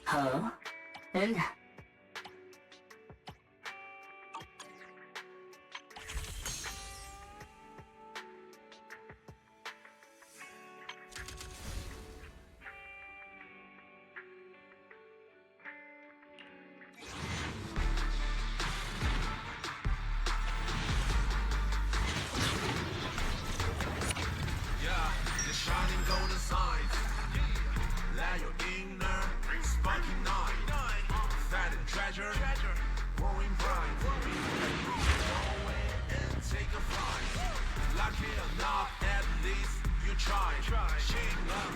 Huh? And Yeah, the shining golden signs. Let your inner sparking night. Fat and treasure, growing bright. Go away and take a flight. Lucky enough, at least you try. Shame up,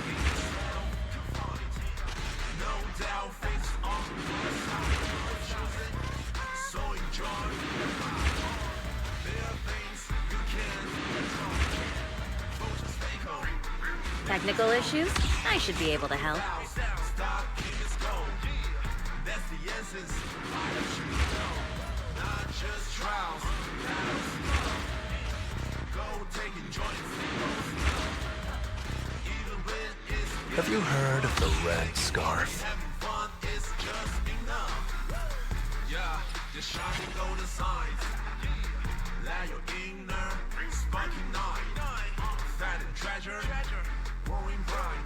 make yourself confined. No doubt, face on your side. Choosing, so enjoy the ride. There are things you can't control. Focus, stay calm. Technical issues? I should be able to help. Stop, keep it go. That's the essence. Why don't you know? Not just trials, battles. Go taking joints. Even when it's Have you heard of the red scarf? having fun, it's just enough. Yeah, just shining golden signs. Let your inner sparking night. Fat and treasure, growing bright.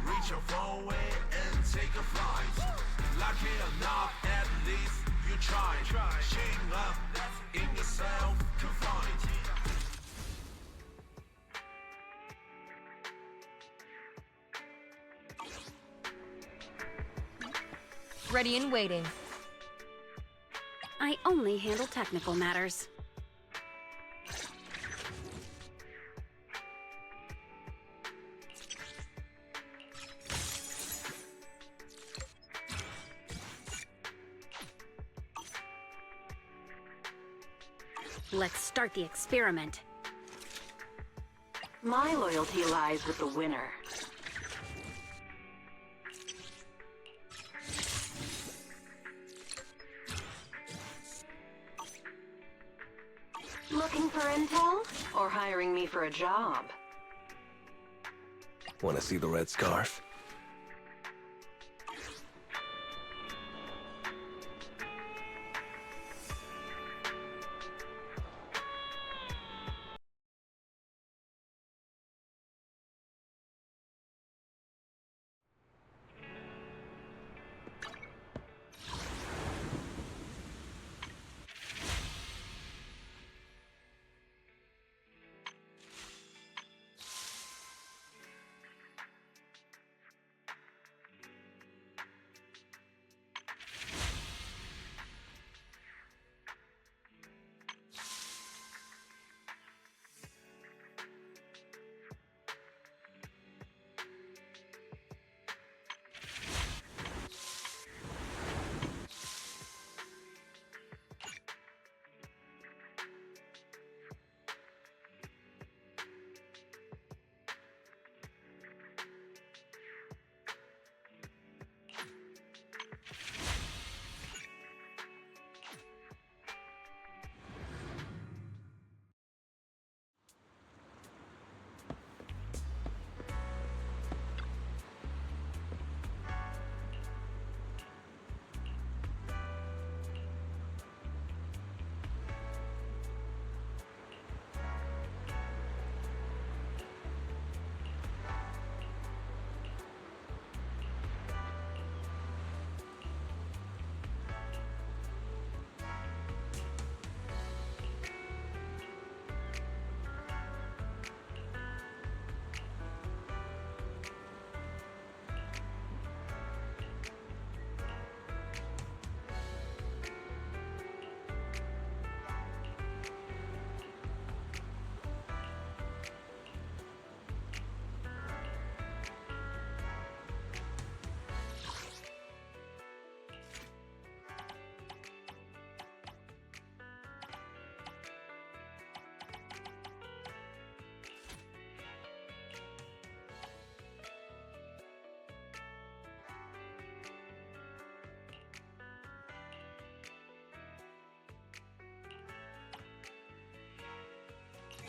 Reach your phone away and take a flight. Lucky enough, at least you try. Shame up in yourself, confined. Ready and waiting. I only handle technical matters. Let's start the experiment. my loyalty lies with the winner. Looking for intel? Or hiring me for a job? Want to see the red scarf?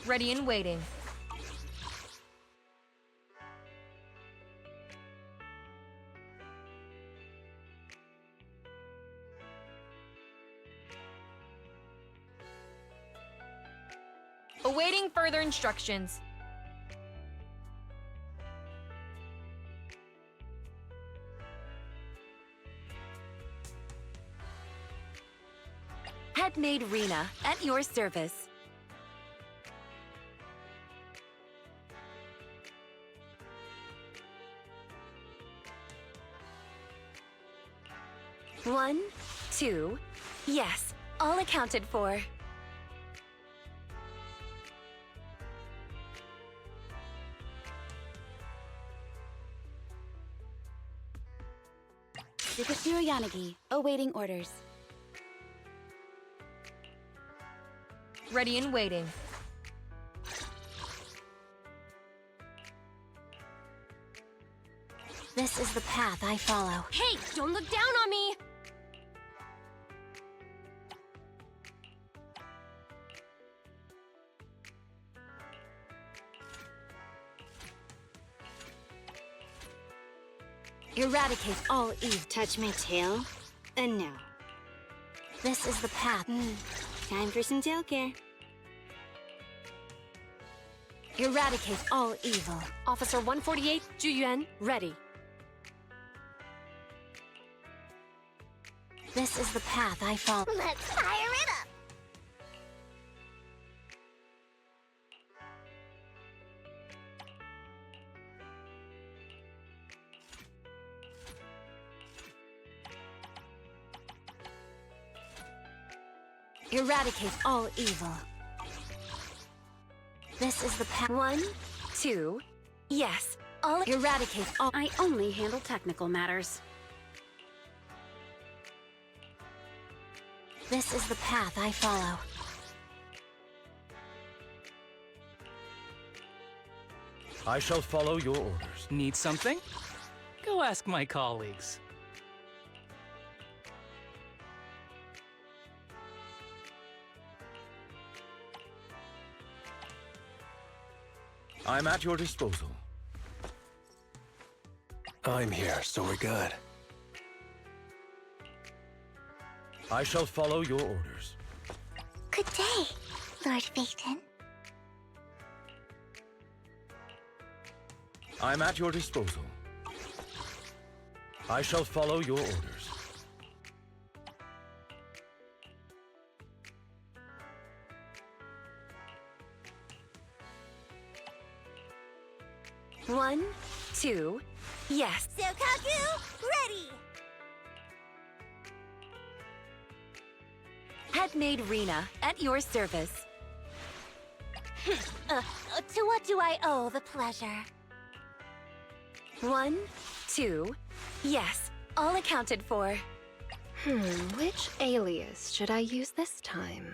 Ready and waiting. Awaiting further instructions. Headmaid Rena, at your service. One, two, yes, all accounted for. Yukashiro Yanagi, awaiting orders. Ready and waiting. This is the path I follow. Hey, don't look down on me! Eradicate all evil. Touch my tail? No. This is the path. Time for some tail care. Eradicate all evil. Officer 148, Juyuan, ready. This is the path I follow. Let's fire it up! Eradicate all evil. This is the path. One, two, yes, all eradicate all. I only handle technical matters. This is the path I follow. I shall follow your orders. Need something? Go ask my colleagues. I'm at your disposal. I'm here, so we're good. I shall follow your orders. Good day, Lord Phaeton. I'm at your disposal. I shall follow your orders. One, two, yes. Sokaku, ready! Headmaid Rena, at your service. To what do I owe the pleasure? One, two, yes, all accounted for. Which alias should I use this time?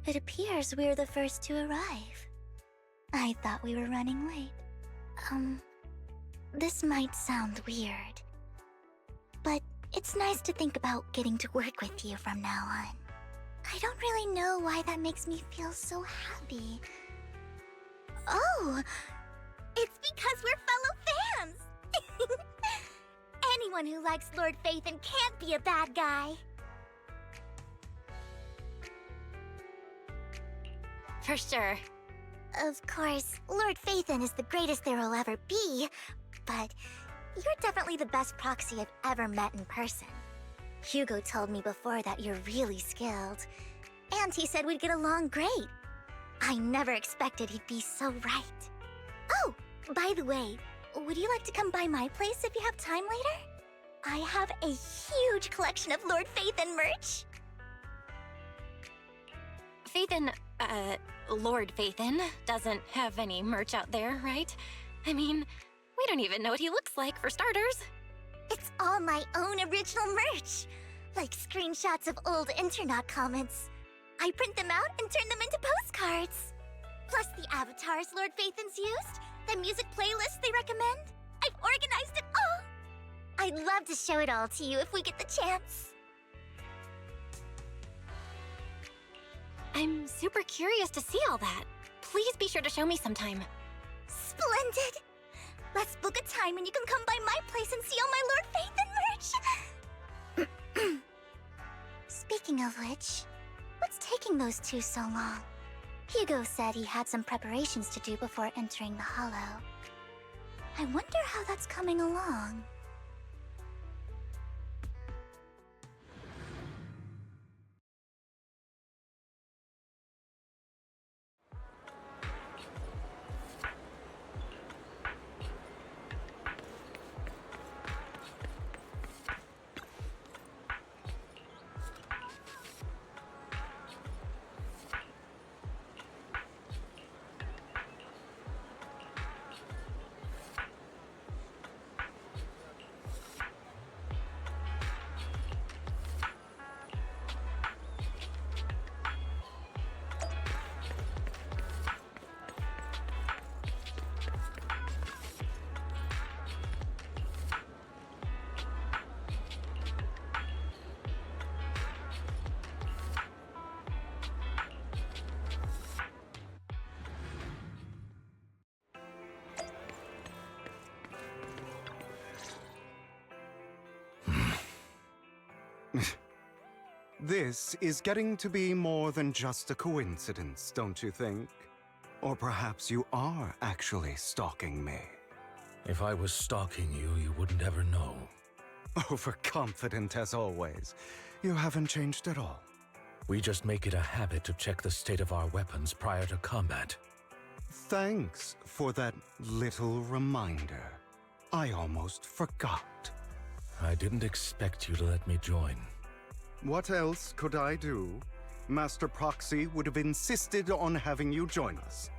It appears we're the first to arrive. I thought we were running late. This might sound weird, but it's nice to think about getting to work with you from now on. I don't really know why that makes me feel so happy. Oh, it's because we're fellow fans! Anyone who likes Lord Phaethon can't be a bad guy. For sure. Of course, Lord Phaethon is the greatest there will ever be, but you're definitely the best proxy I've ever met in person. Hugo told me before that you're really skilled, and he said we'd get along great. I never expected he'd be so right. Oh, by the way, would you like to come by my place if you have time later? I have a huge collection of Lord Phaethon merch. Phaethon, Lord Phaethon doesn't have any merch out there, right? I mean, we don't even know what he looks like, for starters. It's all my own original merch, like screenshots of old Internet comments. I print them out and turn them into postcards. Plus the avatars Lord Phaethon's used, the music playlists they recommend. I've organized it all. I'd love to show it all to you if we get the chance. I'm super curious to see all that. Please be sure to show me sometime. Splendid! Let's book a time and you can come by my place and see all my Lord Phaethon merch! Speaking of which, what's taking those two so long? Hugo said he had some preparations to do before entering the Hollow. I wonder how that's coming along. This is getting to be more than just a coincidence, don't you think? Or perhaps you are actually stalking me. If I was stalking you, you wouldn't ever know. Overconfident as always. You haven't changed at all. We just make it a habit to check the state of our weapons prior to combat. Thanks for that little reminder. I almost forgot. I didn't expect you to let me join. What else could I do? Master Proxy would have insisted on having you join us.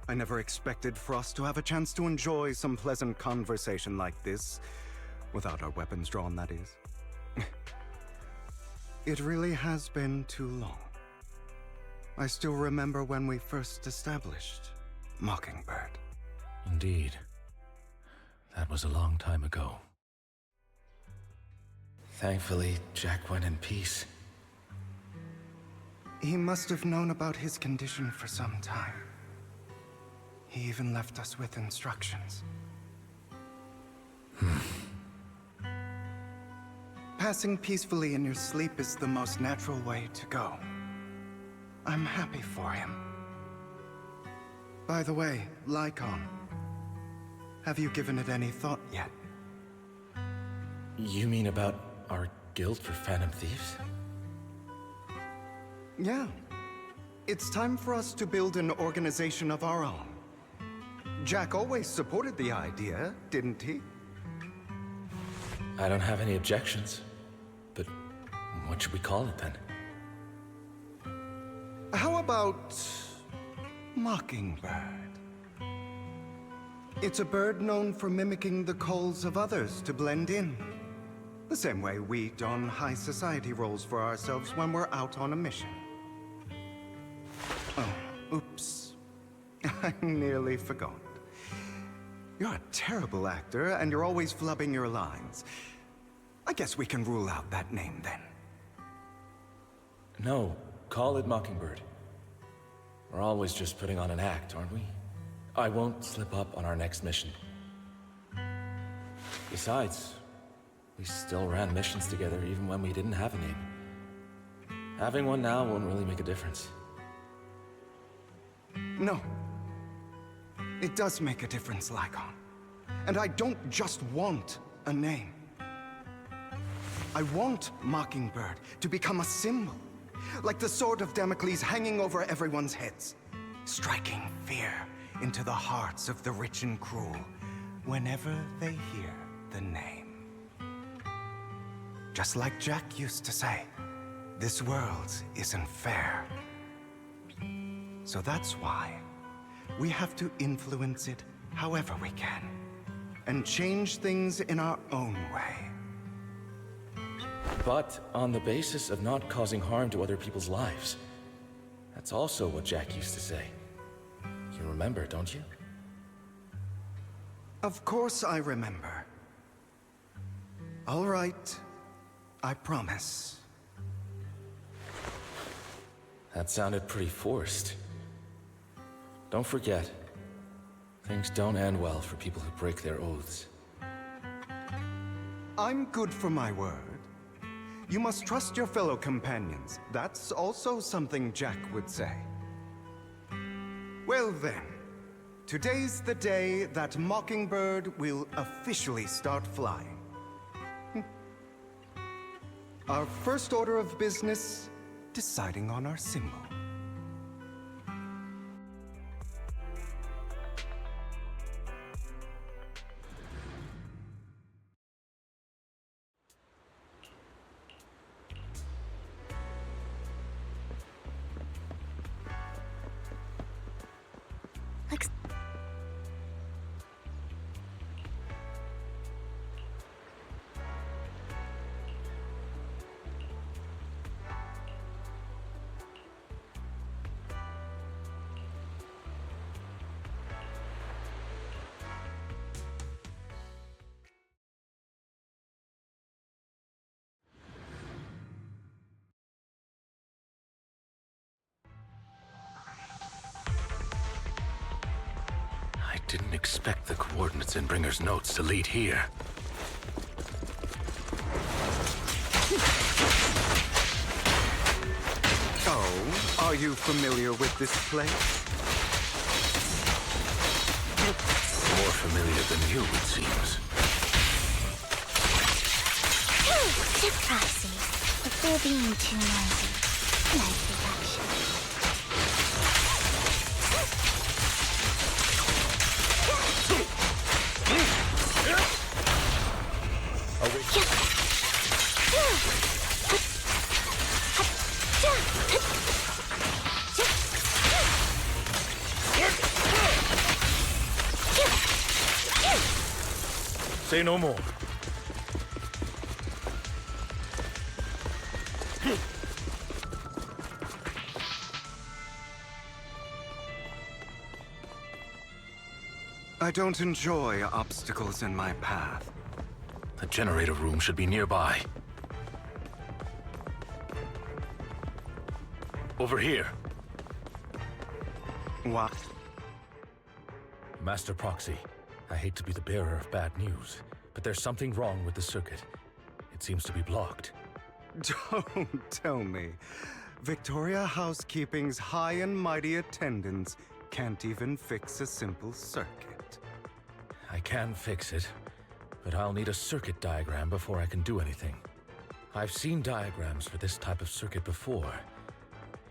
I never expected for us to have a chance to enjoy some pleasant conversation like this. Without our weapons drawn, that is. It really has been too long. I still remember when we first established Mockingbird. Indeed. That was a long time ago. Thankfully, Jack went in peace. He must have known about his condition for some time. He even left us with instructions. Passing peacefully in your sleep is the most natural way to go. I'm happy for him. By the way, Lycon, have you given it any thought yet? You mean about our guild for Phantom Thieves? Yeah. It's time for us to build an organization of our own. Jack always supported the idea, didn't he? I don't have any objections. But what should we call it then? How about Mockingbird? It's a bird known for mimicking the calls of others to blend in. The same way we don high society roles for ourselves when we're out on a mission. Oh, oops. I nearly forgot. You're a terrible actor, and you're always flubbing your lines. I guess we can rule out that name then. No, call it Mockingbird. We're always just putting on an act, aren't we? I won't slip up on our next mission. Besides, we still ran missions together even when we didn't have a name. Having one now won't really make a difference. No. It does make a difference, Lycon. And I don't just want a name. I want Mockingbird to become a symbol, like the sword of Damocles hanging over everyone's heads, striking fear into the hearts of the rich and cruel whenever they hear the name. Just like Jack used to say, this world isn't fair. So that's why we have to influence it however we can, and change things in our own way. But on the basis of not causing harm to other people's lives. That's also what Jack used to say. You remember, don't you? Of course I remember. All right, I promise. That sounded pretty forced. Don't forget, things don't end well for people who break their oaths. I'm good for my word. You must trust your fellow companions. That's also something Jack would say. Well then, today's the day that Mockingbird will officially start flying. Our first order of business, deciding on our symbol. I didn't expect the coordinates in Bringer's notes to lead here. Oh, are you familiar with this place? More familiar than you, it seems. Tip Proxy, before being too noisy. Nice reduction. Say no more. I don't enjoy obstacles in my path. The generator room should be nearby. Over here. What? Master Proxy, I hate to be the bearer of bad news, but there's something wrong with the circuit. It seems to be blocked. Don't tell me. Victoria Housekeeping's high and mighty attendants can't even fix a simple circuit. I can fix it, but I'll need a circuit diagram before I can do anything. I've seen diagrams for this type of circuit before.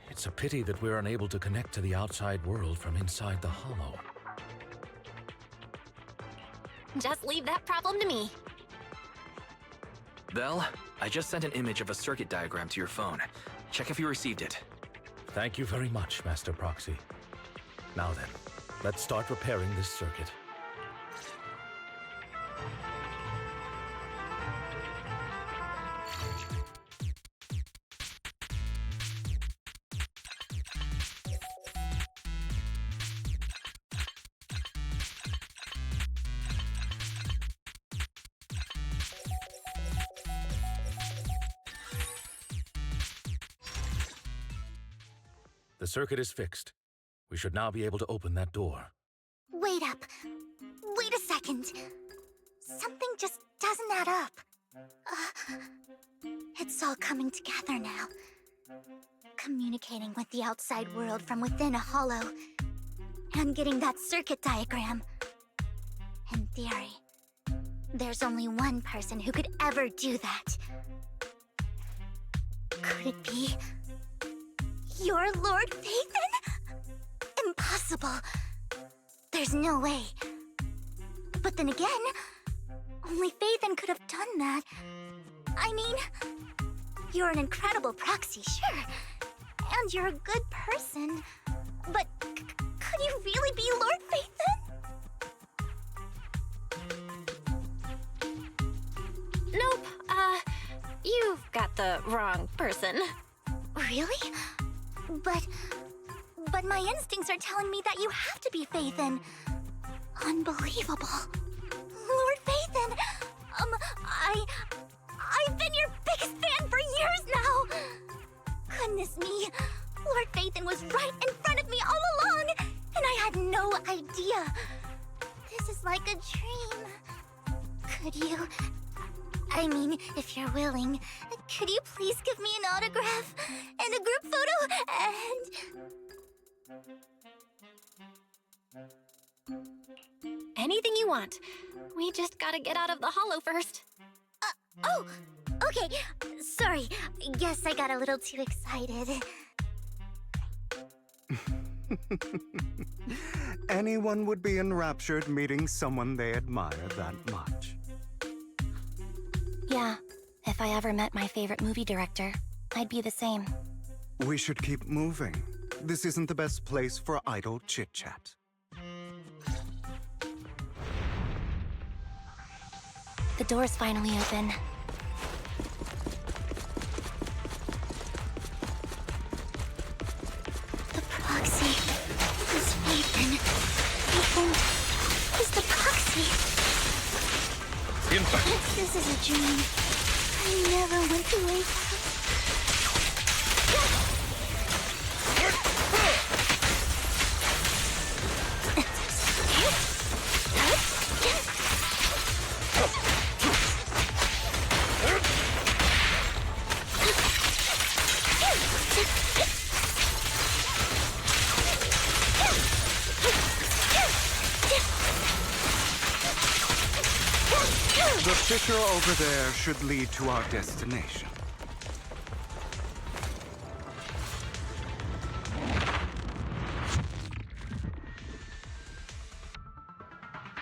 It's a pity that we're unable to connect to the outside world from inside the hollow. Just leave that problem to me. Belle, I just sent an image of a circuit diagram to your phone. Check if you received it. Thank you very much, Master Proxy. Now then, let's start repairing this circuit. The circuit is fixed. We should now be able to open that door. Wait up. Wait a second. Something just doesn't add up. It's all coming together now. Communicating with the outside world from within a hollow. And getting that circuit diagram. In theory, there's only one person who could ever do that. Could it be your Lord Phaethon? Impossible. There's no way. But then again, only Phaethon could have done that. I mean, you're an incredible proxy, sure. And you're a good person. But could you really be Lord Phaethon? Nope, you've got the wrong person. Really? But my instincts are telling me that you have to be Phaethon. Unbelievable. Lord Phaethon, I've been your biggest fan for years now. Goodness me, Lord Phaethon was right in front of me all along, and I had no idea. This is like a dream. Could you... I mean, if you're willing, could you please give me an autograph and a group photo and... Anything you want. We just gotta get out of the hollow first. Oh, okay. Sorry, guess I got a little too excited. Anyone would be enraptured meeting someone they admire that much. Yeah, if I ever met my favorite movie director, I'd be the same. We should keep moving. This isn't the best place for idle chit-chat. The door's finally open. The proxy is Phaethon. Phaethon is the proxy. This is a dream. I never went away from. The fissure over there should lead to our destination.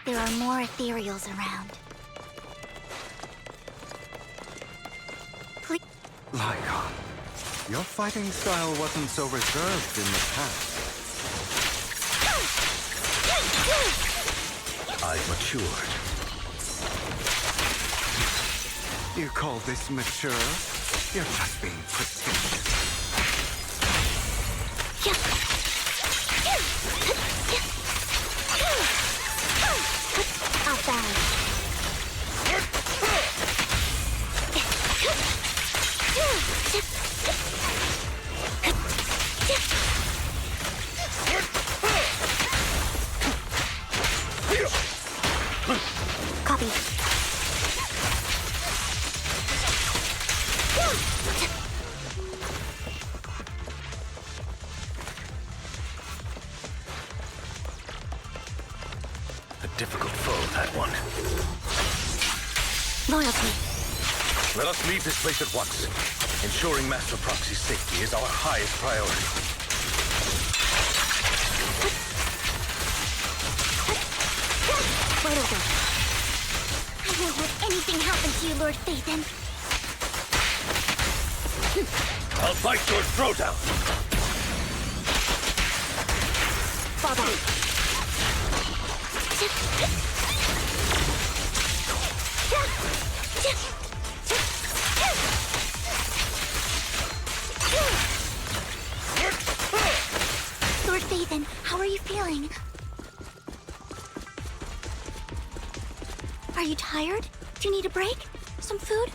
There are more ethereals around. Please. Lycon, your fighting style wasn't so reserved in the past. I've matured. You call this mature? You're just being pretentious. I'll bow. Copy. A difficult foe, that one. Loyalty. Let us leave this place at once. Ensuring Master Proxy's safety is our highest priority. Right over. I won't let anything happen to you, Lord Phaethon. I'll bite your throat out! Fall back. Lord Phaethon, how are you feeling? Are you tired? Do you need a break? Some food?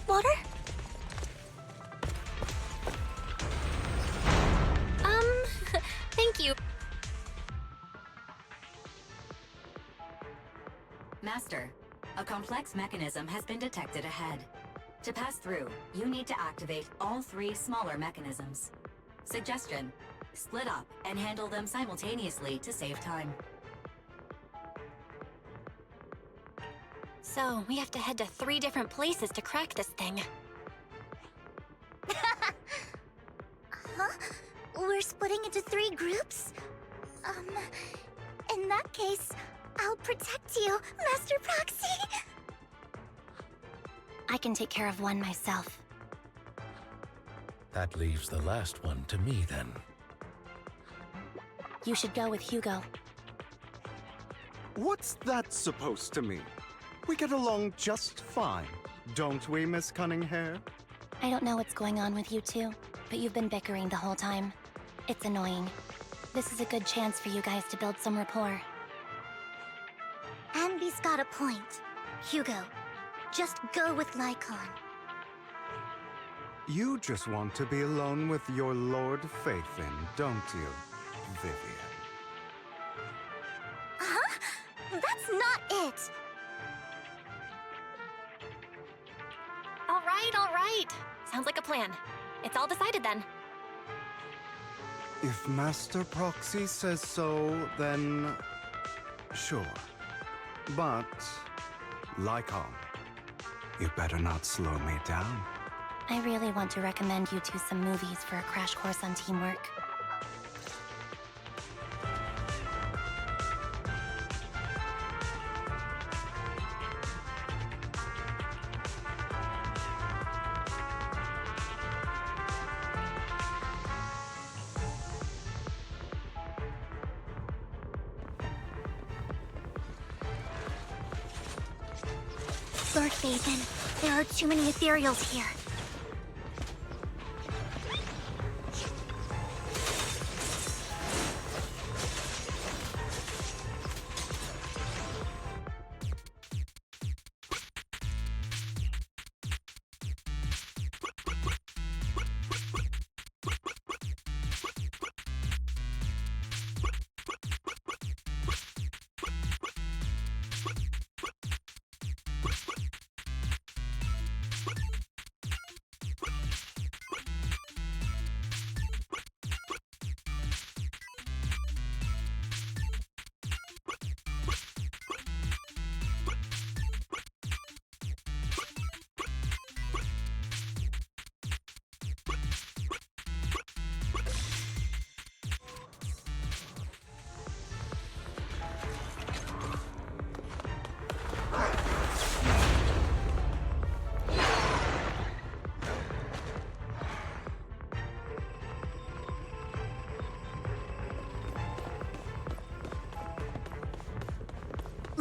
Water? Master, a complex mechanism has been detected ahead. To pass through, you need to activate all 3 smaller mechanisms. Suggestion: split up and handle them simultaneously to save time. So, we have to head to 3 different places to crack this thing. Huh? We're splitting into 3 groups? In that case, I'll protect you, Master Proxy! I can take care of one myself. That leaves the last one to me, then. You should go with Hugo. What's that supposed to mean? We get along just fine, don't we, Miss Cunninghair? I don't know what's going on with you two, but you've been bickering the whole time. It's annoying. This is a good chance for you guys to build some rapport. Ambi's got a point. Hugo, just go with Lycon. You just want to be alone with your Lord Faithin, don't you, Vivian? Huh? That's not it! All right. Sounds like a plan. It's all decided then. If Master Proxy says so, then sure. But, Lycon, you better not slow me down. I really want to recommend you two some movies for a crash course on teamwork. Lord Faithin, there are too many ethereals here.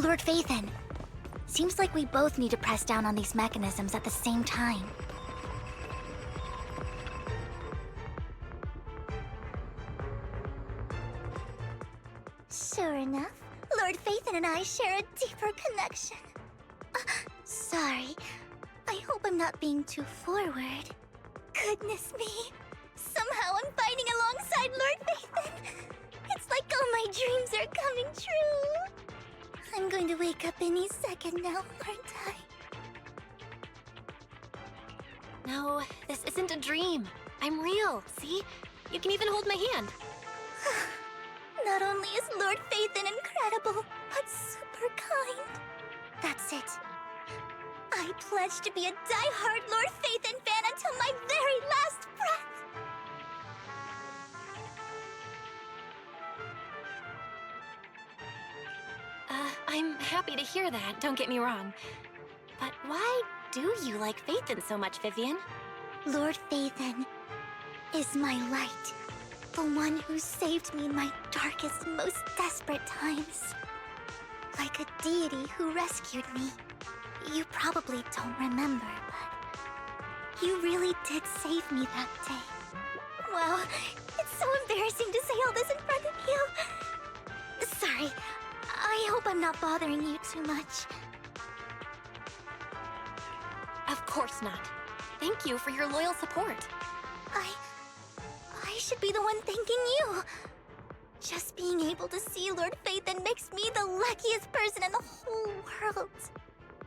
Lord Faithin, seems like we both need to press down on these mechanisms at the same time. Sure enough, Lord Faithin and I share a deeper connection. Sorry, I hope I'm not being too forward. Goodness me, somehow I'm fighting alongside Lord Faithin. It's like all my dreams are coming true. I'm going to wake up any second now, aren't I? No, this isn't a dream. I'm real, see? You can even hold my hand. Not only is Lord Faithin incredible, but super kind. That's it. I pledge to be a die-hard Lord Faithin fan until my very last breath. I'm happy to hear that, don't get me wrong. But why do you like Faithin so much, Vivian? Lord Faithin is my light. The one who saved me in my darkest, most desperate times. Like a deity who rescued me. You probably don't remember, but you really did save me that day. Wow, it's so embarrassing to say all this in front of you. Sorry, I hope I'm not bothering you too much. Of course not. Thank you for your loyal support. I should be the one thanking you. Just being able to see Lord Phaethon makes me the luckiest person in the whole world.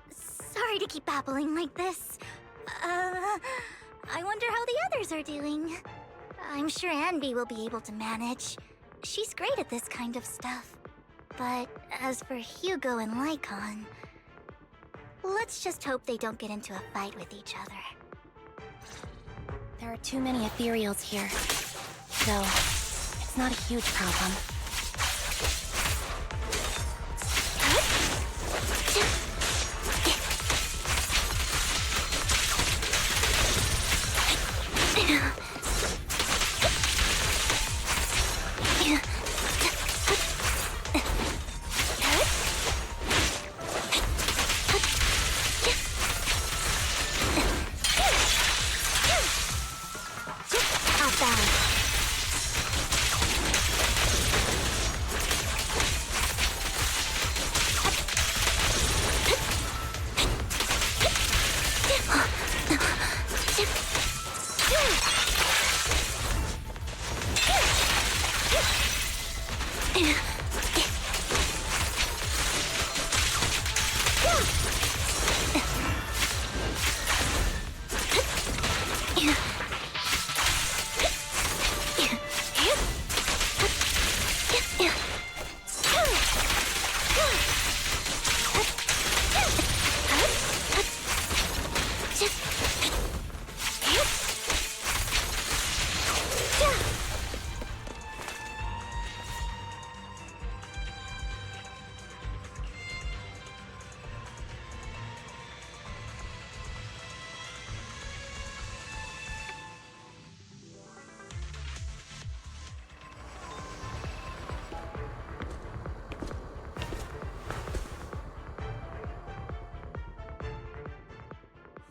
Sorry to keep babbling like this. I wonder how the others are doing. I'm sure Anby will be able to manage. She's great at this kind of stuff. But as for Hugo and Lycon, let's just hope they don't get into a fight with each other. There are too many ethereals here. Though, it's not a huge problem.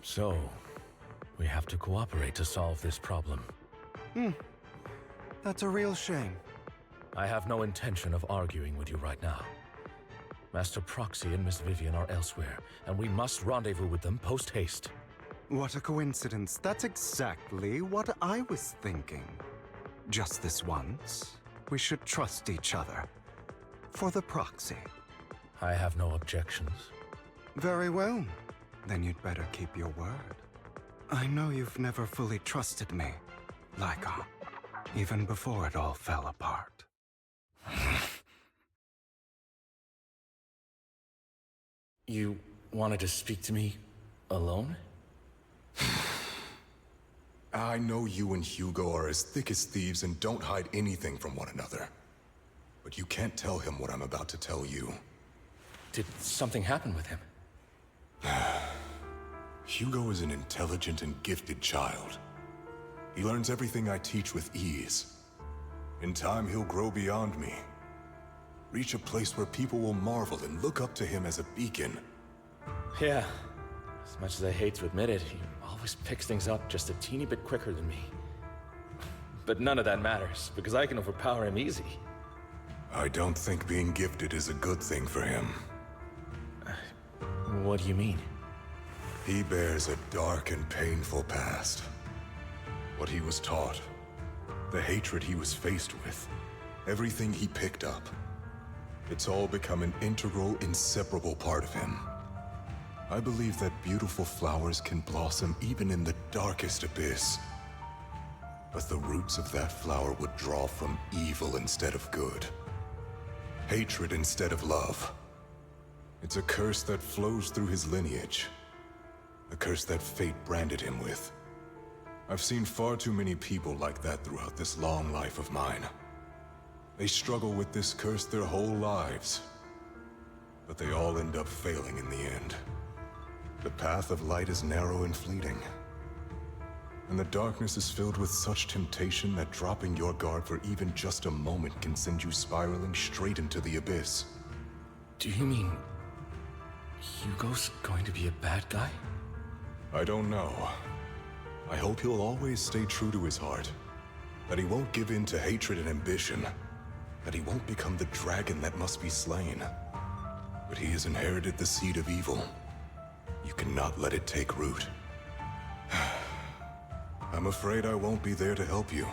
So, we have to cooperate to solve this problem. That's a real shame. I have no intention of arguing with you right now. Master Proxy and Miss Vivian are elsewhere, and we must rendezvous with them post-haste. What a coincidence. That's exactly what I was thinking. Just this once, we should trust each other. For the Proxy. I have no objections. Very well. Then you'd better keep your word. I know you've never fully trusted me, Lycon, even before it all fell apart. You wanted to speak to me alone? I know you and Hugo are as thick as thieves and don't hide anything from one another. But you can't tell him what I'm about to tell you. Did something happen with him? Hugo is an intelligent and gifted child. He learns everything I teach with ease. In time, he'll grow beyond me. Reach a place where people will marvel and look up to him as a beacon. Yeah. As much as I hate to admit it, he always picks things up just a teeny bit quicker than me. But none of that matters, because I can overpower him easy. I don't think being gifted is a good thing for him. What do you mean? He bears a dark and painful past. What he was taught, the hatred he was faced with, everything he picked up. It's all become an integral, inseparable part of him. I believe that beautiful flowers can blossom even in the darkest abyss. But the roots of that flower would draw from evil instead of good. Hatred instead of love. It's a curse that flows through his lineage. A curse that fate branded him with. I've seen far too many people like that throughout this long life of mine. They struggle with this curse their whole lives. But they all end up failing in the end. The path of light is narrow and fleeting. And the darkness is filled with such temptation that dropping your guard for even just a moment can send you spiraling straight into the abyss. Do you mean Hugo's going to be a bad guy? I don't know. I hope he'll always stay true to his heart. That he won't give in to hatred and ambition. That he won't become the dragon that must be slain. But he has inherited the seed of evil. You cannot let it take root. I'm afraid I won't be there to help you.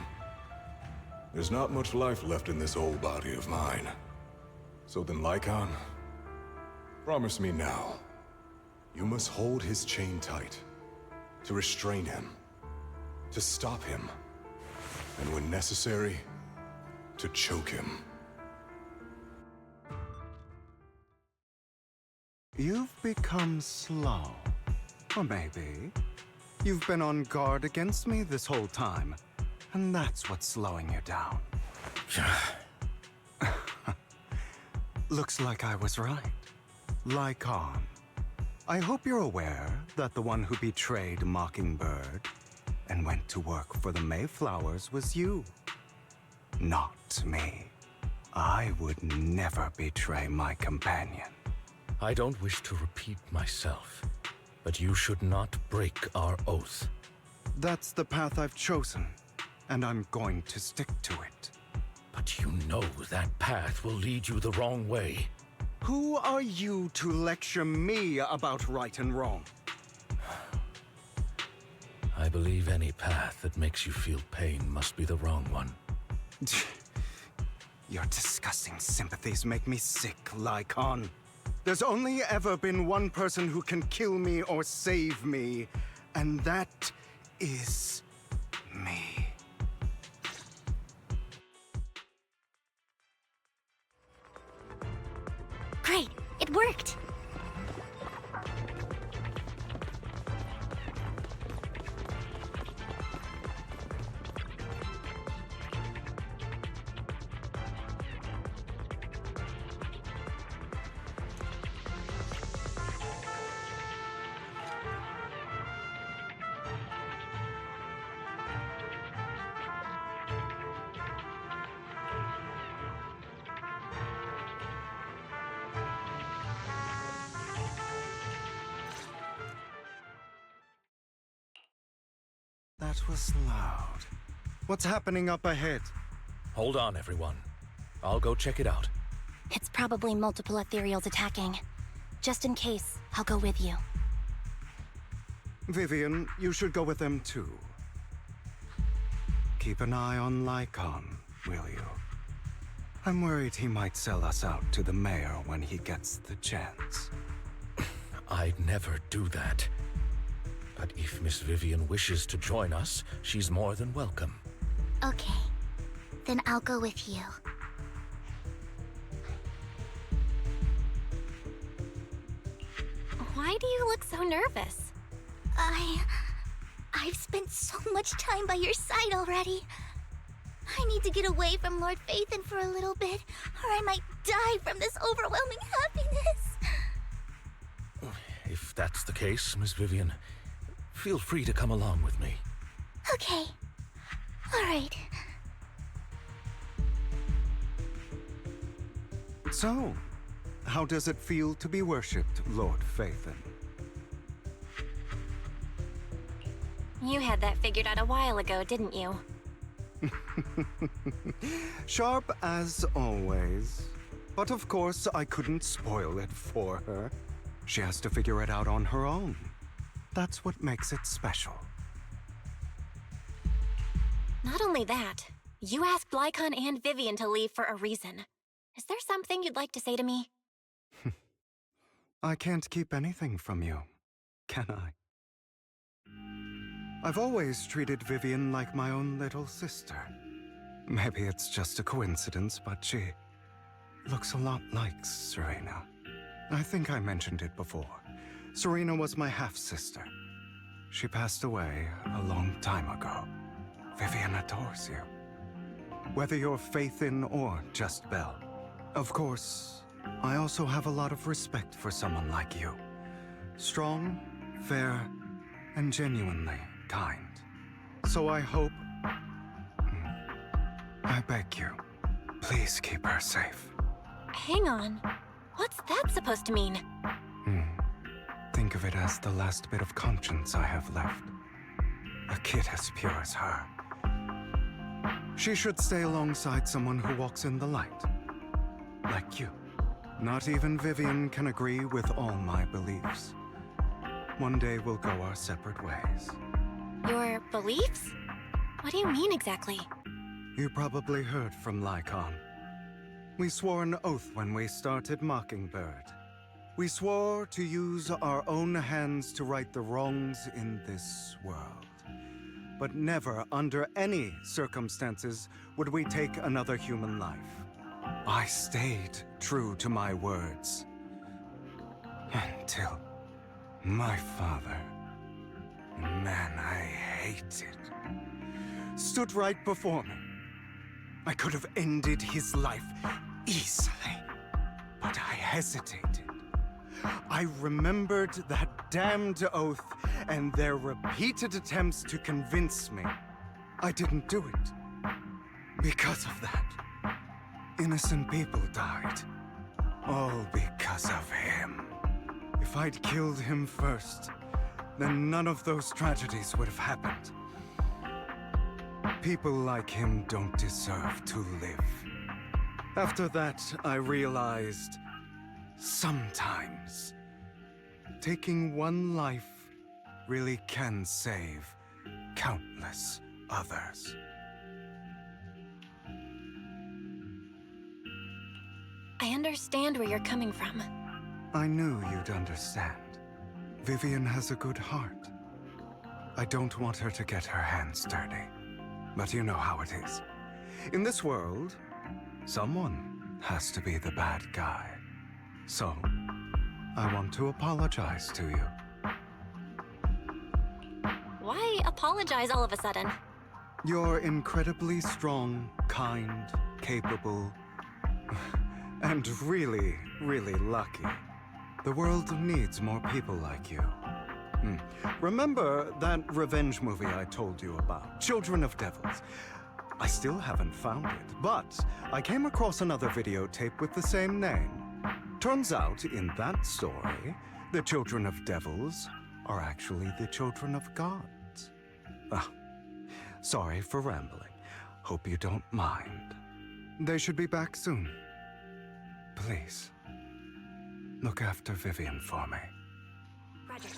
There's not much life left in this old body of mine. So then, Lycon, promise me now. You must hold his chain tight, to restrain him, to stop him, and when necessary, to choke him. You've become slow. Or maybe you've been on guard against me this whole time, and that's what's slowing you down. Looks like I was right. Lycon. I hope you're aware that the one who betrayed Mockingbird and went to work for the Mayflowers was you. Not me. I would never betray my companion. I don't wish to repeat myself, but you should not break our oath. That's the path I've chosen, and I'm going to stick to it. But you know that path will lead you the wrong way. Who are you to lecture me about right and wrong? I believe any path that makes you feel pain must be the wrong one. Your disgusting sympathies make me sick, Lycon. There's only ever been one person who can kill me or save me, and that is me. Great, it worked! That was loud. What's happening up ahead? Hold on, everyone. I'll go check it out. It's probably multiple ethereals attacking. Just in case, I'll go with you. Vivian, you should go with them too. Keep an eye on Lycon, will you? I'm worried he might sell us out to the mayor when he gets the chance. I'd never do that. But if Miss Vivian wishes to join us, she's more than welcome. Okay. Then I'll go with you. Why do you look so nervous? I've spent so much time by your side already. I need to get away from Lord Phaethon for a little bit, or I might die from this overwhelming happiness. If that's the case, Miss Vivian, feel free to come along with me. Okay. All right. So, how does it feel to be worshipped, Lord Phaethon? You had that figured out a while ago, didn't you? Sharp as always. But of course, I couldn't spoil it for her. She has to figure it out on her own. That's what makes it special. Not only that, you asked Lycon and Vivian to leave for a reason. Is there something you'd like to say to me? I can't keep anything from you, can I? I've always treated Vivian like my own little sister. Maybe it's just a coincidence, but she looks a lot like Serena. I think I mentioned it before. Serena was my half-sister. She passed away a long time ago. Vivian adores you. Whether you're Phaethon or just Belle. Of course, I also have a lot of respect for someone like you. Strong, fair, and genuinely kind. So I hope... I beg you, please keep her safe. Hang on. What's that supposed to mean? Think of it as the last bit of conscience I have left. A kid as pure as her. She should stay alongside someone who walks in the light. Like you. Not even Vivian can agree with all my beliefs. One day we'll go our separate ways. Your beliefs? What do you mean exactly? You probably heard from Lycon. We swore an oath when we started Mockingbird. We swore to use our own hands to right the wrongs in this world. But never, under any circumstances, would we take another human life. I stayed true to my words. Until my father, man I hated, stood right before me. I could have ended his life easily, but I hesitated. I remembered that damned oath and their repeated attempts to convince me. I didn't do it. Because of that, innocent people died. All because of him. If I'd killed him first, then none of those tragedies would have happened. People like him don't deserve to live. After that, I realized sometimes taking one life really can save countless others. I understand where you're coming from. I knew you'd understand. Vivian has a good heart. I don't want her to get her hands dirty. But you know how it is. In this world, someone has to be the bad guy. So, I want to apologize to you. Why apologize all of a sudden? You're incredibly strong, kind, capable, and really, really lucky. The world needs more people like you. Remember that revenge movie I told you about, Children of Devils? I still haven't found it, but I came across another videotape with the same name. Turns out, in that story, the Children of Devils are actually the children of gods. Sorry for rambling. Hope you don't mind. They should be back soon. Please, look after Vivian for me. Roger.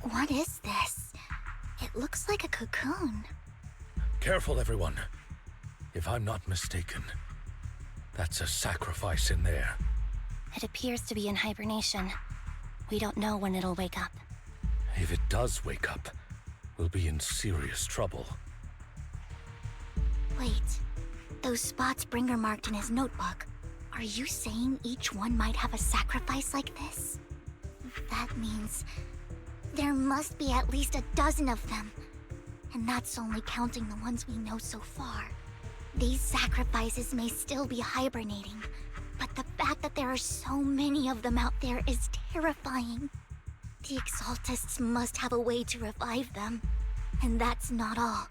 What is this? It looks like a cocoon. Careful, everyone. If I'm not mistaken, that's a sacrifice in there. It appears to be in hibernation. We don't know when it'll wake up. If it does wake up, we'll be in serious trouble. Wait, those spots Bringer marked in his notebook. Are you saying each one might have a sacrifice like this? That means there must be at least a dozen of them. And that's only counting the ones we know so far. These sacrifices may still be hibernating, but the fact that there are so many of them out there is terrifying. The Exaltists must have a way to revive them. And that's not all.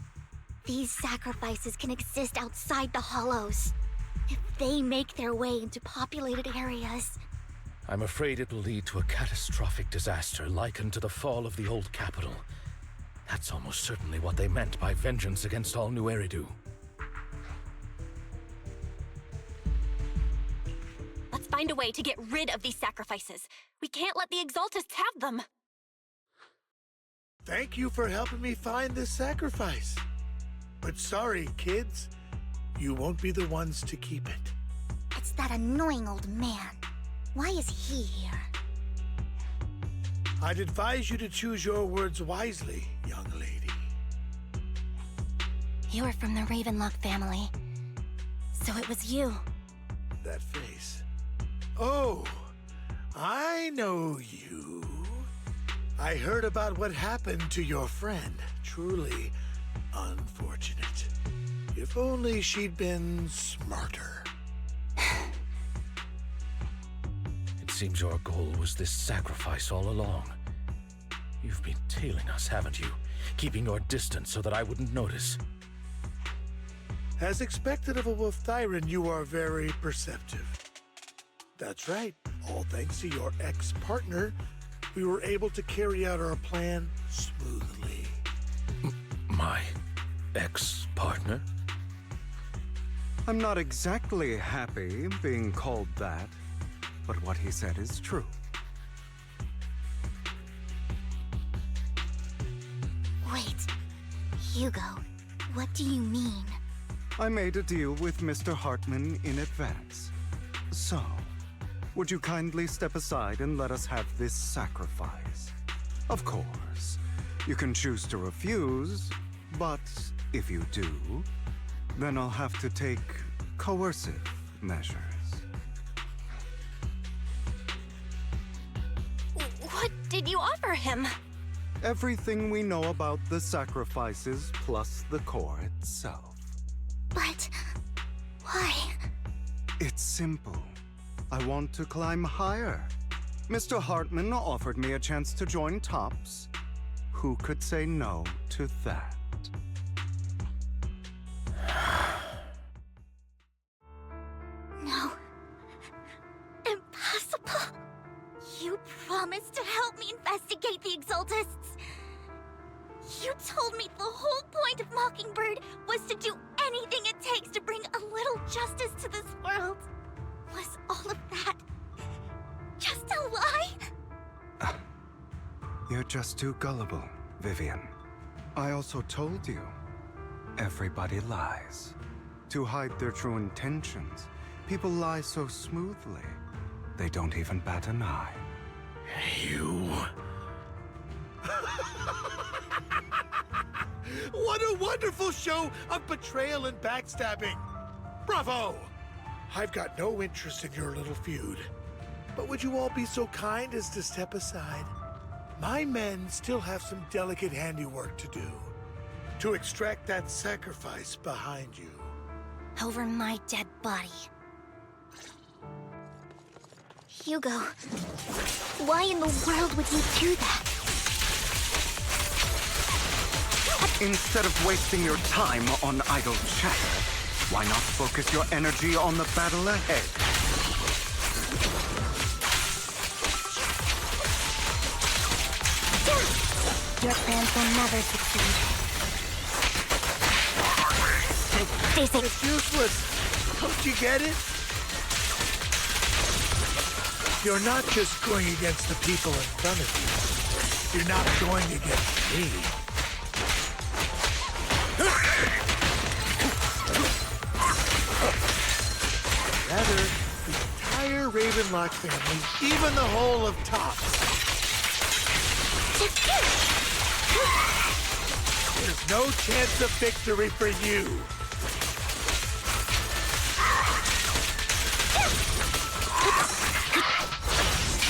These sacrifices can exist outside the Hollows. If they make their way into populated areas, I'm afraid it will lead to a catastrophic disaster likened to the fall of the old capital. That's almost certainly what they meant by vengeance against all New Eridu. Let's find a way to get rid of these sacrifices. We can't let the Exaltists have them. Thank you for helping me find this sacrifice. But sorry, kids. You won't be the ones to keep it. it's that annoying old man. Why is he here? I'd advise you to choose your words wisely, young lady. You're from the Ravenlock family. So it was you. That face. Oh, I know you. I heard about what happened to your friend. Truly unfortunate. If only she'd been smarter. It seems your goal was this sacrifice all along. You've been tailing us, haven't you? Keeping your distance so that I wouldn't notice. As expected of a Wolf Thyran, you are very perceptive. That's right. All thanks to your ex-partner, we were able to carry out our plan smoothly. My ex-partner? I'm not exactly happy being called that, but what he said is true. Wait, Hugo, what do you mean? I made a deal with Mr. Hartman in advance. So, would you kindly step aside and let us have this sacrifice? Of course, you can choose to refuse, but if you do, then I'll have to take coercive measures. What did you offer him? Everything we know about the sacrifices plus the core itself. But why? It's simple. I want to climb higher. Mr. Hartman offered me a chance to join Tops. Who could say no to that? No. Impossible. You promised to help me investigate the Exaltists. You told me the whole point of Mockingbird was to do anything it takes to bring a little justice to this world. Was all of that just a lie? You're just too gullible, Vivian. I also told you, everybody lies. To hide their true intentions, people lie so smoothly, they don't even bat an eye. You... What a wonderful show of betrayal and backstabbing! Bravo! I've got no interest in your little feud. But would you all be so kind as to step aside? My men still have some delicate handiwork to do. To extract that sacrifice behind you. Over my dead body. Hugo, why in the world would you do that? Instead of wasting your time on idle chatter, why not focus your energy on the battle ahead? Your plans will never succeed. It's useless. Don't you get it? You're not just going against the people in front of you. You're not going against me. Rather, the entire Ravenlock family, even the whole of Tops. There's no chance of victory for you.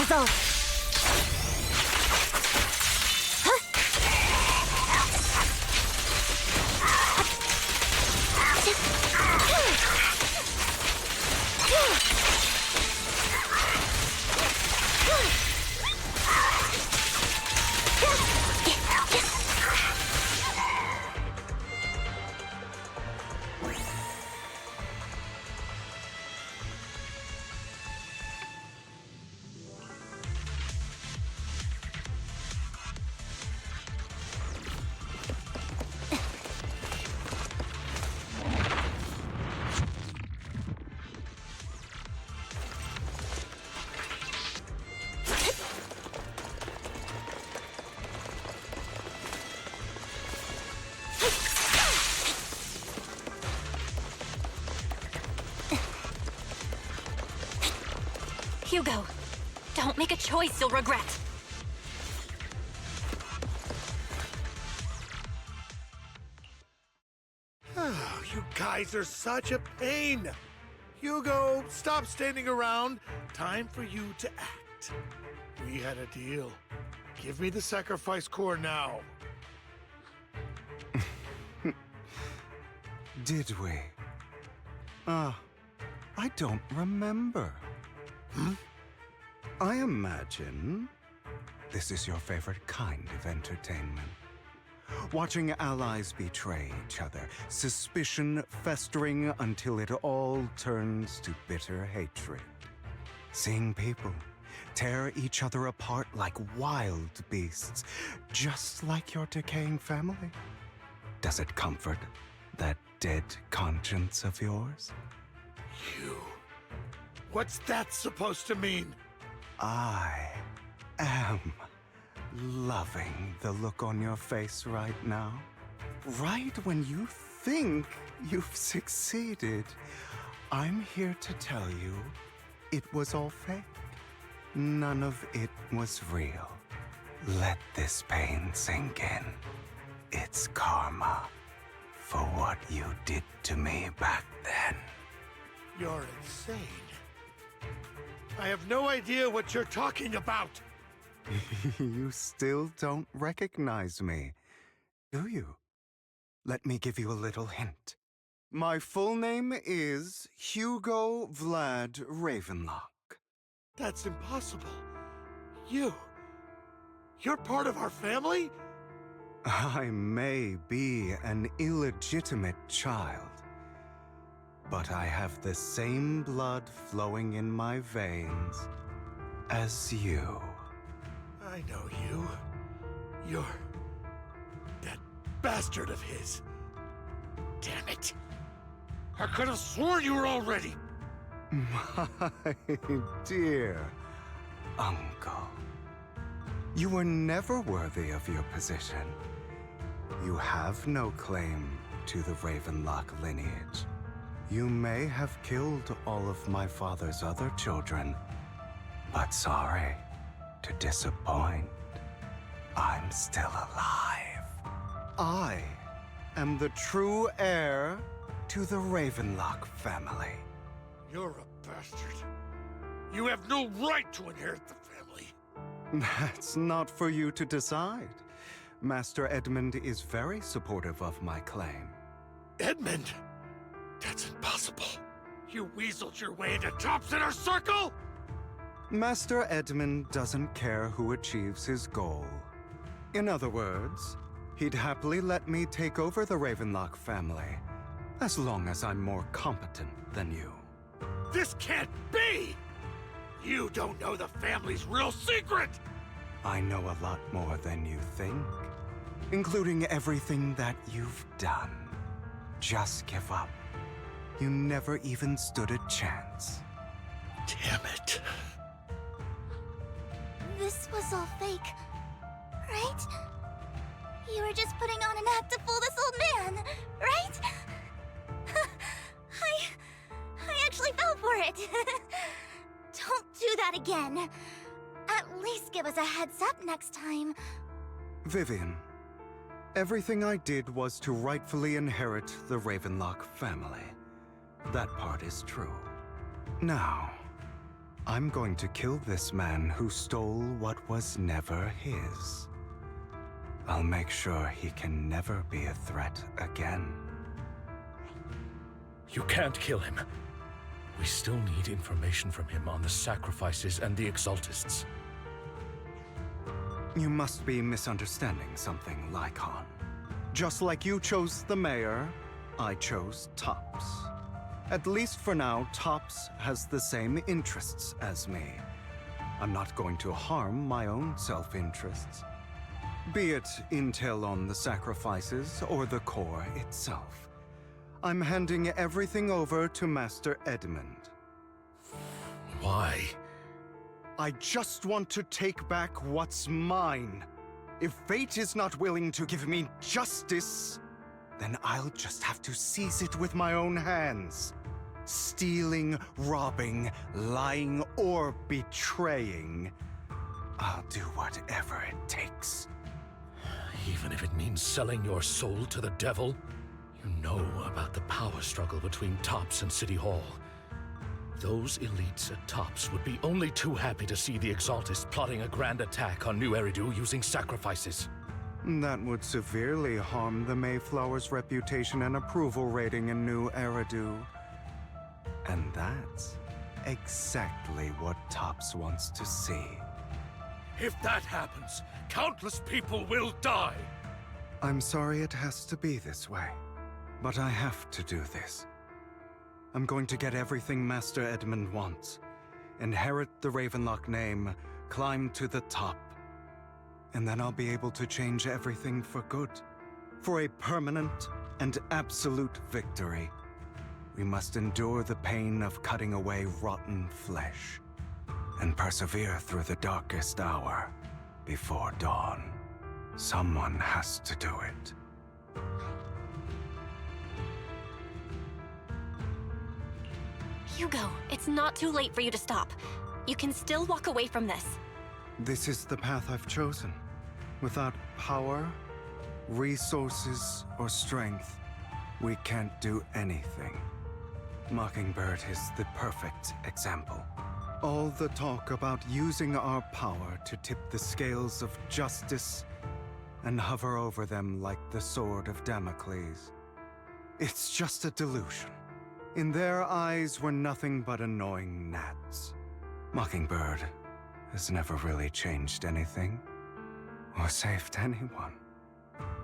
Go. Hugo, don't make a choice you'll regret. Oh, you guys are such a pain. Hugo, stop standing around. Time for you to act. We had a deal. Give me the sacrifice core now. Did we? I don't remember. I imagine this is your favorite kind of entertainment. Watching allies betray each other, suspicion festering until it all turns to bitter hatred. Seeing people tear each other apart like wild beasts, just like your decaying family. Does it comfort that dead conscience of yours? You. What's that supposed to mean? I am loving the look on your face right now. Right when you think you've succeeded, I'm here to tell you it was all fake. None of it was real. Let this pain sink in. It's karma for what you did to me back then. You're insane. I have no idea what you're talking about. You still don't recognize me, do you? Let me give you a little hint. My full name is Hugo Vlad Ravenlock. That's impossible. You're part of our family? I may be an illegitimate child, but I have the same blood flowing in my veins as you. I know you. You're that bastard of his. Damn it. I could have sworn you were already. My dear uncle, you were never worthy of your position. You have no claim to the Ravenlock lineage. You may have killed all of my father's other children, but sorry to disappoint. I'm still alive. I am the true heir to the Ravenlock family. You're a bastard. You have no right to inherit the family. That's not for you to decide. Master Edmund is very supportive of my claim. Edmund? That's impossible. You weaseled your way into Top's inner circle? Master Edmund doesn't care who achieves his goal. In other words, he'd happily let me take over the Ravenlock family, as long as I'm more competent than you. This can't be! You don't know the family's real secret! I know a lot more than you think, including everything that you've done. Just give up. You never even stood a chance. Damn it. This was all fake, right? You were just putting on an act to fool this old man, right? I actually fell for it. Don't do that again. At least give us a heads up next time. Vivian, everything I did was to rightfully inherit the Ravenlock family. That part is true. Now, I'm going to kill this man who stole what was never his. I'll make sure he can never be a threat again. You can't kill him. We still need information from him on the sacrifices and the Exaltists. You must be misunderstanding something, Lycon. Just like you chose the mayor, I chose Tops. At least for now, Tops has the same interests as me. I'm not going to harm my own self-interests. Be it intel on the sacrifices or the core itself. I'm handing everything over to Master Edmund. Why? I just want to take back what's mine. If fate is not willing to give me justice, then I'll just have to seize it with my own hands. Stealing, robbing, lying, or betraying. I'll do whatever it takes. Even if it means selling your soul to the devil? You know about the power struggle between Tops and City Hall. Those elites at Tops would be only too happy to see the Exaltists plotting a grand attack on New Eridu using sacrifices. That would severely harm the Mayflower's reputation and approval rating in New Eridu. And that's exactly what Tops wants to see. If that happens, countless people will die. I'm sorry it has to be this way, but I have to do this. I'm going to get everything Master Edmund wants, inherit the Ravenlock name, climb to the top. And then I'll be able to change everything for good. For a permanent and absolute victory. We must endure the pain of cutting away rotten flesh and persevere through the darkest hour before dawn. Someone has to do it. Hugo, it's not too late for you to stop. You can still walk away from this. This is the path I've chosen. Without power, resources, or strength, we can't do anything. Mockingbird is the perfect example. All the talk about using our power to tip the scales of justice and hover over them like the sword of Damocles. It's just a delusion. In their eyes, we're nothing but annoying gnats. Mockingbird has never really changed anything or saved anyone.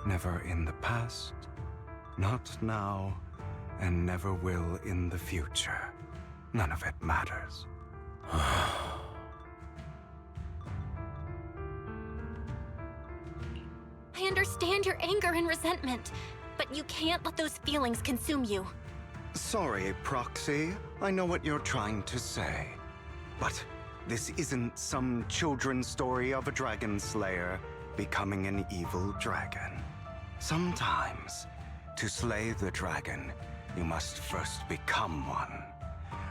Never in the past, not now, and never will in the future. None of it matters. I understand your anger and resentment, but you can't let those feelings consume you. Sorry, Proxy. I know what you're trying to say. But this isn't some children's story of a dragon slayer becoming an evil dragon. Sometimes, to slay the dragon, you must first become one.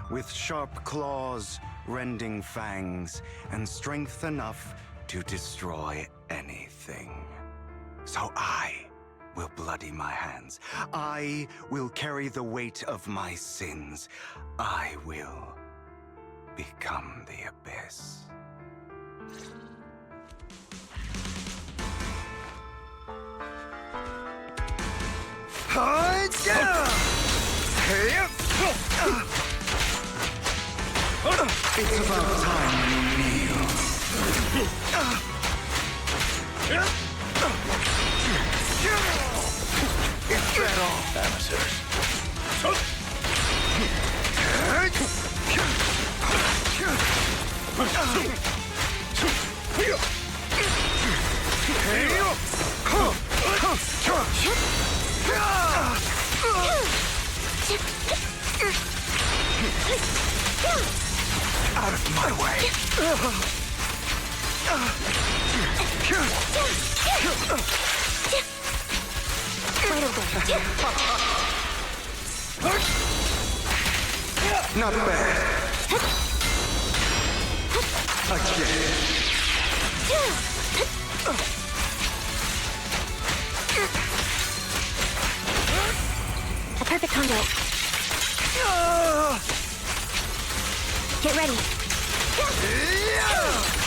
With sharp claws, rending fangs, and strength enough to destroy anything. So I will bloody my hands. I will carry the weight of my sins. I will become the abyss. It's about time you kneel. Is that all? Amateurs. Out of my way. Not bad. Again. A perfect combo. Get ready.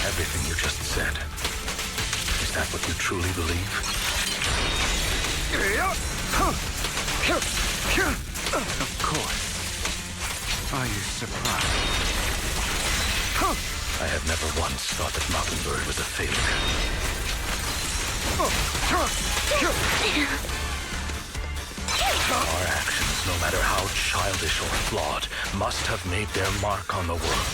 Everything you just said. Is that what you truly believe? Of course. Are you surprised? I have never once thought that Mockingbird was a failure. Our actions, no matter how childish or flawed, must have made their mark on the world.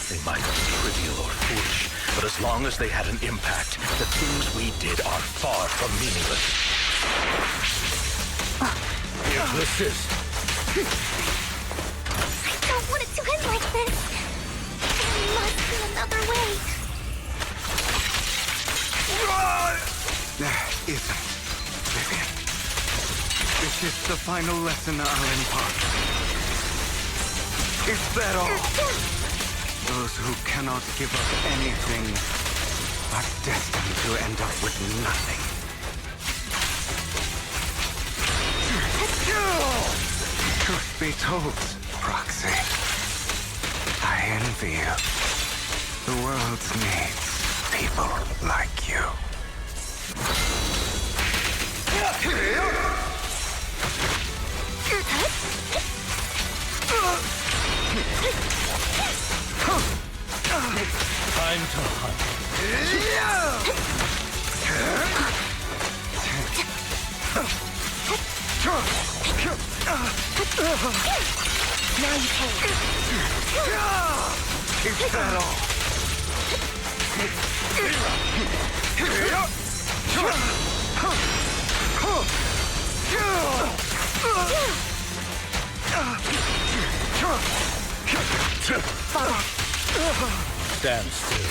They might be trivial or foolish, but as long as they had an impact, the things we did are far from meaningless. If this is... I don't want it to end like this. There must be another way. There isn't, Vivian. This is the final lesson I'll impart. Is that all? Those who cannot give up anything are destined to end up with nothing. Truth be told, Proxy, I envy you. The world needs people like you. Time to hunt. Now you pay. Keep that off. Stand still.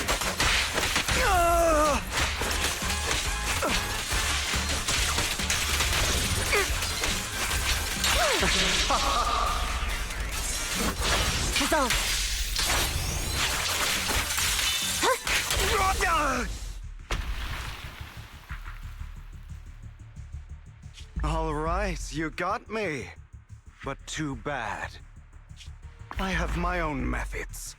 Resolve. All right, you got me. But too bad. I have my own methods.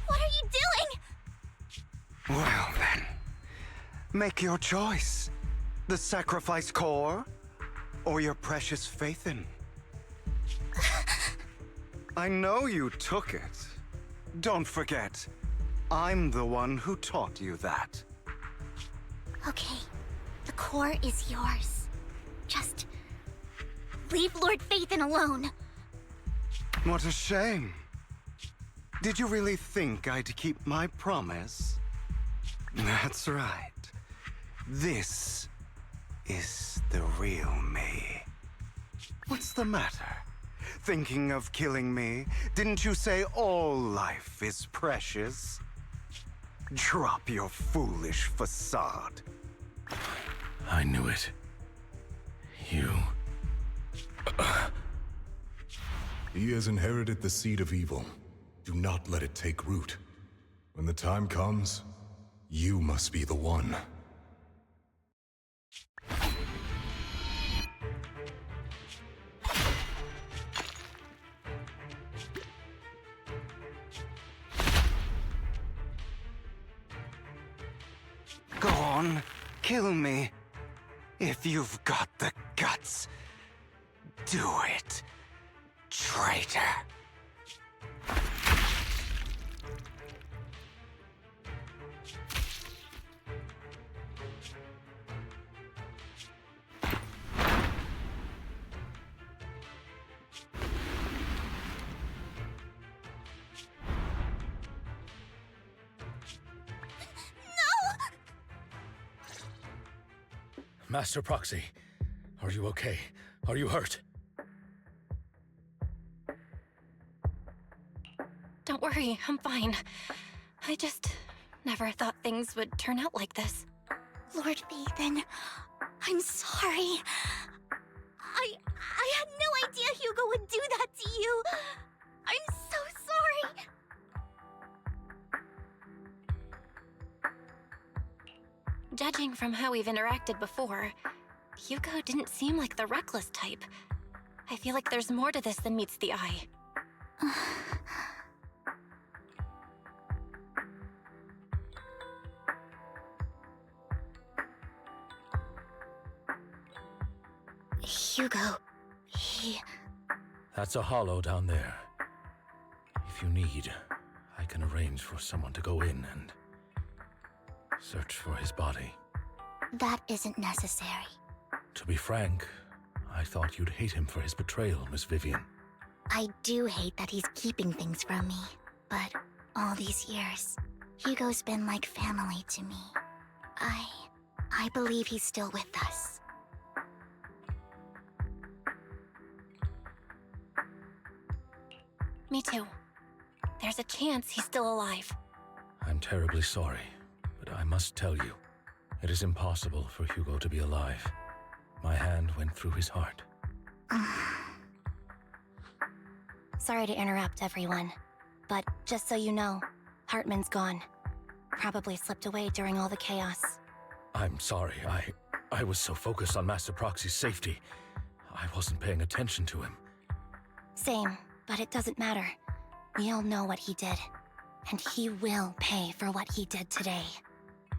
What are you doing? Well then, make your choice. The sacrifice core, or your precious Faithin. I know you took it. Don't forget, I'm the one who taught you that. Okay, the core is yours. Just leave Lord Faithin alone. What a shame. Did you really think I'd keep my promise? That's right. This is the real me. What's the matter? Thinking of killing me? Didn't you say all life is precious? Drop your foolish facade. I knew it. You... He has inherited the seed of evil. Do not let it take root. When the time comes, you must be the one. Go on, kill me. If you've got the guts, do it, traitor. Master Proxy, are you okay? Are you hurt? Don't worry, I'm fine. I just never thought things would turn out like this. Lord Faithin, I'm sorry. I had no idea Hugo would do that to you. I'm so sorry. Judging from how we've interacted before, Hugo didn't seem like the reckless type. I feel like there's more to this than meets the eye. Hugo, he... That's a hollow down there. If you need, I can arrange for someone to go in and search for his body. That isn't necessary. To be frank, I thought you'd hate him for his betrayal, Miss Vivian. I do hate that he's keeping things from me, but all these years, Hugo's been like family to me. I believe he's still with us. Me too. There's a chance he's still alive. I'm terribly sorry, but I must tell you, it is impossible for Hugo to be alive. My hand went through his heart. Sorry to interrupt, everyone. But just so you know, Hartman's gone. Probably slipped away during all the chaos. I'm sorry, I was so focused on Master Proxy's safety. I wasn't paying attention to him. Same, but it doesn't matter. We all know what he did. And he will pay for what he did today.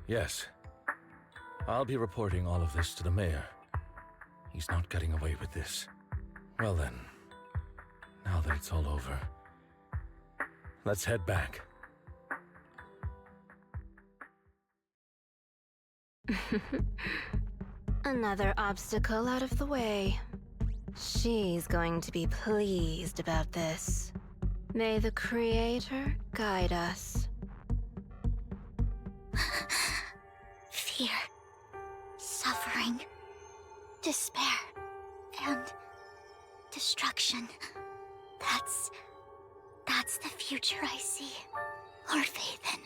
Yes. I'll be reporting all of this to the mayor. He's not getting away with this. Well then, now that it's all over, let's head back. Another obstacle out of the way. She's going to be pleased about this. May the Creator guide us. Fear, suffering, despair, and destruction. That's the future I see. Lord Phaethon.